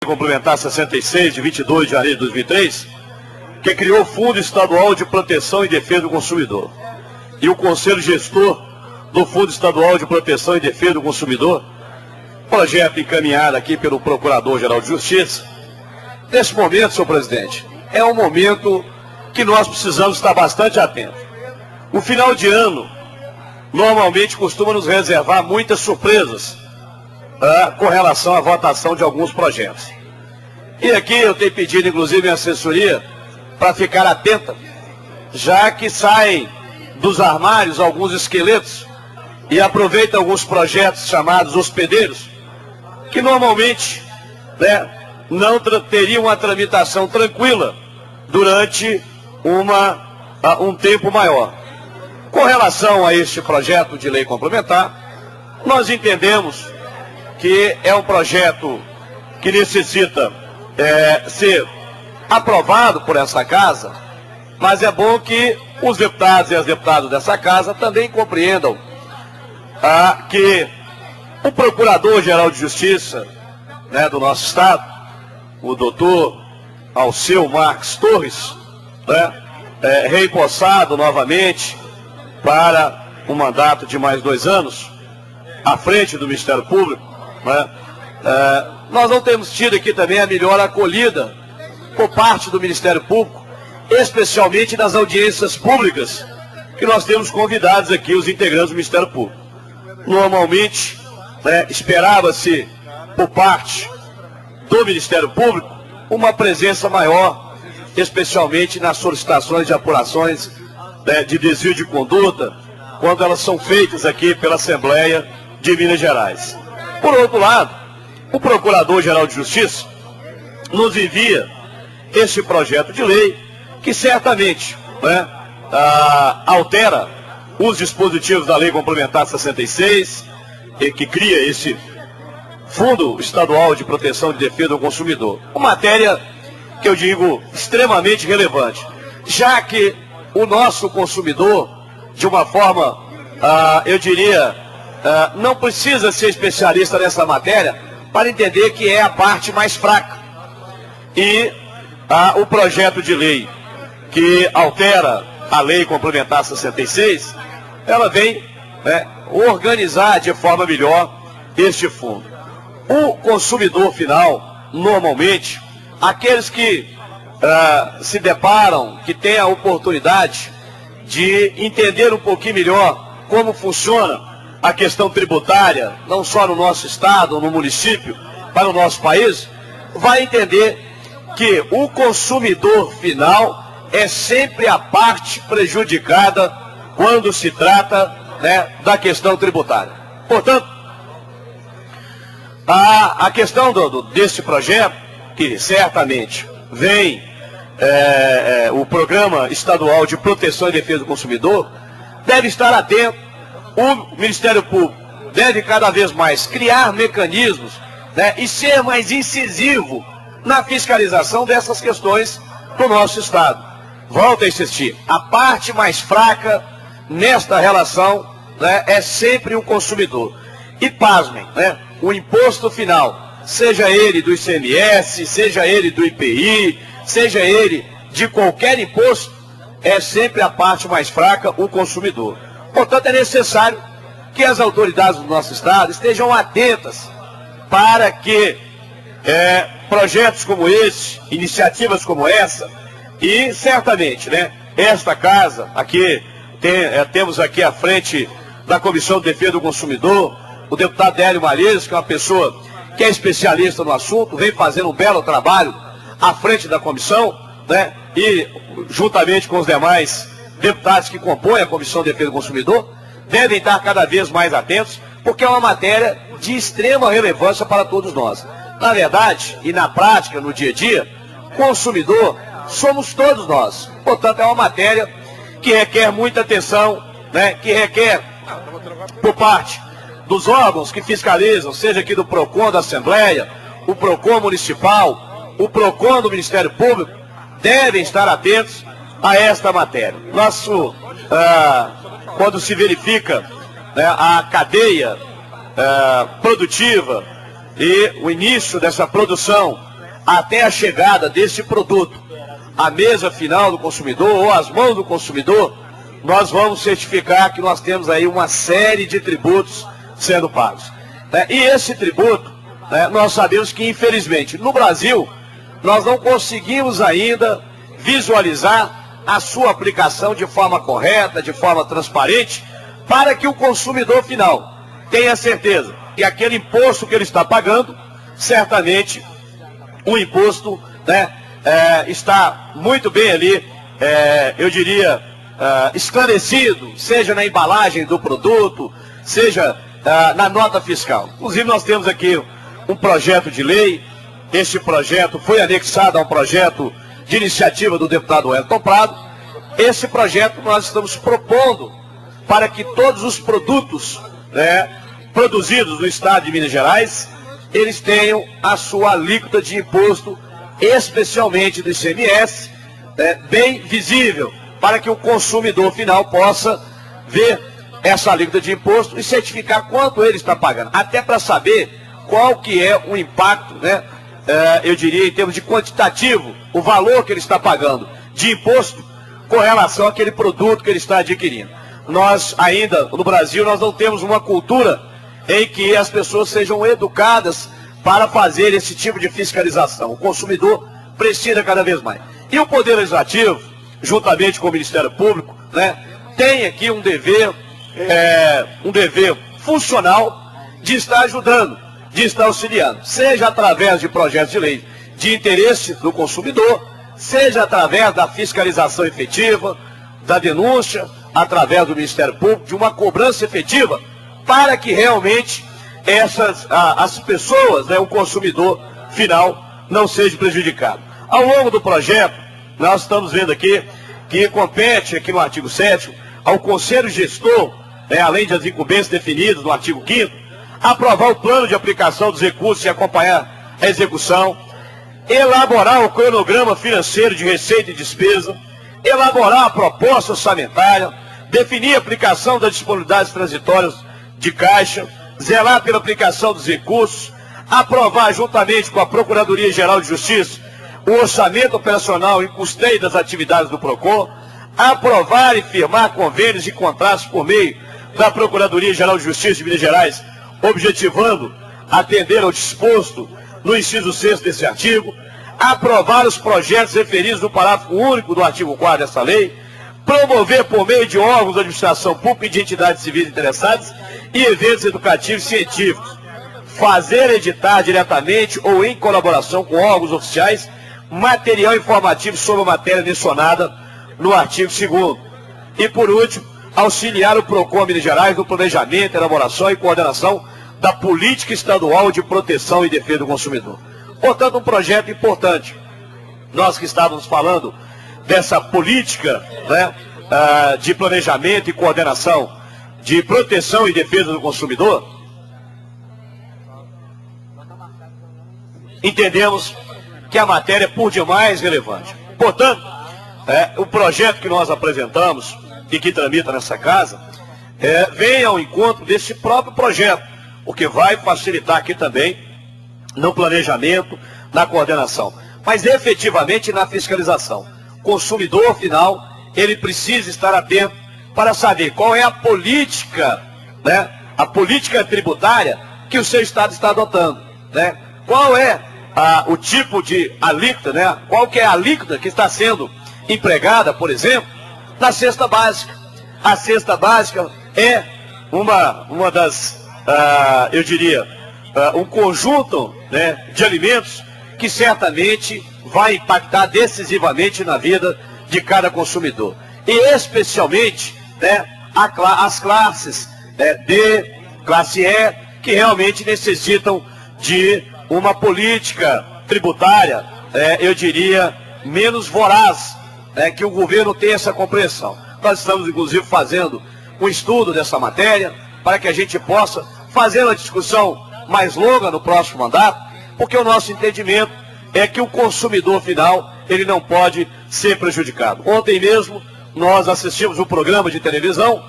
Complementar 66, de 22 de janeiro de 2003, que criou o Fundo Estadual de Proteção e Defesa do Consumidor. E o Conselho Gestor do Fundo Estadual de Proteção e Defesa do Consumidor, projeto encaminhado aqui pelo Procurador-Geral de Justiça. Nesse momento, senhor presidente, é um momento que nós precisamos estar bastante atentos. O final de ano, normalmente, costuma nos reservar muitas surpresas com relação à votação de alguns projetos. E aqui eu tenho pedido, inclusive, minha assessoria, para ficar atenta, já que saem dos armários alguns esqueletos e aproveitam alguns projetos chamados hospedeiros, que normalmente não teriam uma tramitação tranquila durante um tempo maior. Com relação a este projeto de lei complementar, nós entendemos que é um projeto que necessita ser aprovado por essa casa, mas é bom que os deputados e as deputadas dessa casa também compreendam que o Procurador-Geral de Justiça do nosso Estado, o doutor Alceu Marques Torres, reempossado novamente para um mandato de mais 2 anos, à frente do Ministério Público, nós não temos tido aqui também a melhor acolhida por parte do Ministério Público, especialmente nas audiências públicas que nós temos convidados aqui, os integrantes do Ministério Público. Normalmente, esperava-se por parte do Ministério Público uma presença maior, especialmente nas solicitações de apurações de desvio de conduta, quando elas são feitas aqui pela Assembleia de Minas Gerais. Por outro lado, o Procurador-Geral de Justiça nos envia este projeto de lei que certamente altera os dispositivos da Lei Complementar 66, que cria esse Fundo Estadual de Proteção e Defesa do Consumidor. Uma matéria que eu digo extremamente relevante, já que o nosso consumidor, de uma forma, eu diria, não precisa ser especialista nessa matéria para entender que é a parte mais fraca. E o projeto de lei que altera a Lei Complementar 66, ela vem organizar de forma melhor este fundo. O consumidor final, normalmente, aqueles que se deparam, que têm a oportunidade de entender um pouquinho melhor como funciona a questão tributária, não só no nosso estado, no município, para o nosso país, vai entender que o consumidor final é sempre a parte prejudicada quando se trata da questão tributária. Portanto, a questão desse projeto, que certamente vem o Programa Estadual de Proteção e Defesa do Consumidor, deve estar atento. O Ministério Público deve cada vez mais criar mecanismos e ser mais incisivo na fiscalização dessas questões do nosso Estado. Volto a insistir, a parte mais fraca nesta relação é sempre o consumidor. E pasmem, o imposto final, seja ele do ICMS, seja ele do IPI, seja ele de qualquer imposto, é sempre a parte mais fraca, o consumidor. Portanto, é necessário que as autoridades do nosso Estado estejam atentas para que projetos como esse, iniciativas como essa, e certamente, esta casa, aqui, temos aqui à frente da Comissão de Defesa do Consumidor, o deputado Hélio Malheiros, que é uma pessoa que é especialista no assunto, vem fazendo um belo trabalho à frente da comissão, e juntamente com os demais deputados que compõem a Comissão de Defesa do Consumidor, devem estar cada vez mais atentos, porque é uma matéria de extrema relevância para todos nós. Na verdade, e na prática, no dia a dia, consumidor somos todos nós. Portanto, é uma matéria que requer muita atenção, que requer, por parte dos órgãos que fiscalizam, seja aqui do PROCON da Assembleia, o PROCON Municipal, o PROCON do Ministério Público, devem estar atentos a esta matéria. Quando se verifica a cadeia produtiva e o início dessa produção até a chegada desse produto à mesa final do consumidor ou às mãos do consumidor, nós vamos certificar que nós temos aí uma série de tributos sendo pagos. E esse tributo, nós sabemos que, infelizmente, no Brasil, nós não conseguimos ainda visualizar a sua aplicação de forma correta, de forma transparente, para que o consumidor final tenha certeza que aquele imposto que ele está pagando, certamente o imposto está muito bem ali, eu diria, esclarecido, seja na embalagem do produto, seja na nota fiscal. Inclusive nós temos aqui um projeto de lei. Este projeto foi anexado a um projeto de iniciativa do deputado Wellington Prado. Esse projeto nós estamos propondo para que todos os produtos produzidos no estado de Minas Gerais, eles tenham a sua alíquota de imposto, especialmente do ICMS, bem visível, para que o consumidor final possa ver essa alíquota de imposto e certificar quanto ele está pagando, até para saber qual que é o impacto, eu diria, em termos de quantitativo, o valor que ele está pagando de imposto com relação àquele produto que ele está adquirindo. Nós ainda, no Brasil, nós não temos uma cultura em que as pessoas sejam educadas para fazer esse tipo de fiscalização. O consumidor precisa cada vez mais. E o Poder Legislativo, juntamente com o Ministério Público, tem aqui um dever funcional de estar ajudando, de estar auxiliando, seja através de projetos de lei de interesse do consumidor, seja através da fiscalização efetiva, da denúncia, através do Ministério Público, de uma cobrança efetiva, para que realmente as pessoas, o consumidor final, não seja prejudicado. Ao longo do projeto, nós estamos vendo aqui que compete aqui no artigo 7º ao Conselho Gestor, além das incumbências definidas no artigo 5º, aprovar o plano de aplicação dos recursos e acompanhar a execução, elaborar o cronograma financeiro de receita e despesa, elaborar a proposta orçamentária, definir a aplicação das disponibilidades transitórias de caixa, zelar pela aplicação dos recursos, aprovar juntamente com a Procuradoria-Geral de Justiça o orçamento operacional e custeio das atividades do PROCON, aprovar e firmar convênios e contratos por meio da Procuradoria-Geral de Justiça de Minas Gerais, objetivando atender ao disposto no inciso 6º desse artigo, aprovar os projetos referidos no parágrafo único do artigo 4º dessa lei, promover por meio de órgãos da administração pública e de entidades civis interessadas e eventos educativos e científicos, fazer editar diretamente ou em colaboração com órgãos oficiais material informativo sobre a matéria mencionada no artigo 2º. E por último, auxiliar o PROCON Minas Gerais no planejamento, elaboração e coordenação da política estadual de proteção e defesa do consumidor. Portanto, um projeto importante. Nós que estávamos falando dessa política de planejamento e coordenação de proteção e defesa do consumidor, entendemos que a matéria é por demais relevante. Portanto, o projeto que nós apresentamos e que tramita nessa casa vem ao encontro desse próprio projeto, o que vai facilitar aqui também no planejamento, na coordenação, mas efetivamente na fiscalização. O consumidor final, ele precisa estar atento para saber qual é a política, a política tributária que o seu estado está adotando, qual é o tipo de alíquota, qual que é a alíquota que está sendo empregada, por exemplo, na cesta básica. A cesta básica é uma das, eu diria, um conjunto de alimentos que certamente vai impactar decisivamente na vida de cada consumidor. E especialmente as classes D, classe E, que realmente necessitam de uma política tributária, eu diria, menos voraz, que o governo tenha essa compreensão. Nós estamos, inclusive, fazendo um estudo dessa matéria para que a gente possa fazer uma discussão mais longa no próximo mandato, porque o nosso entendimento é que o consumidor final, ele não pode ser prejudicado. Ontem mesmo, nós assistimos um programa de televisão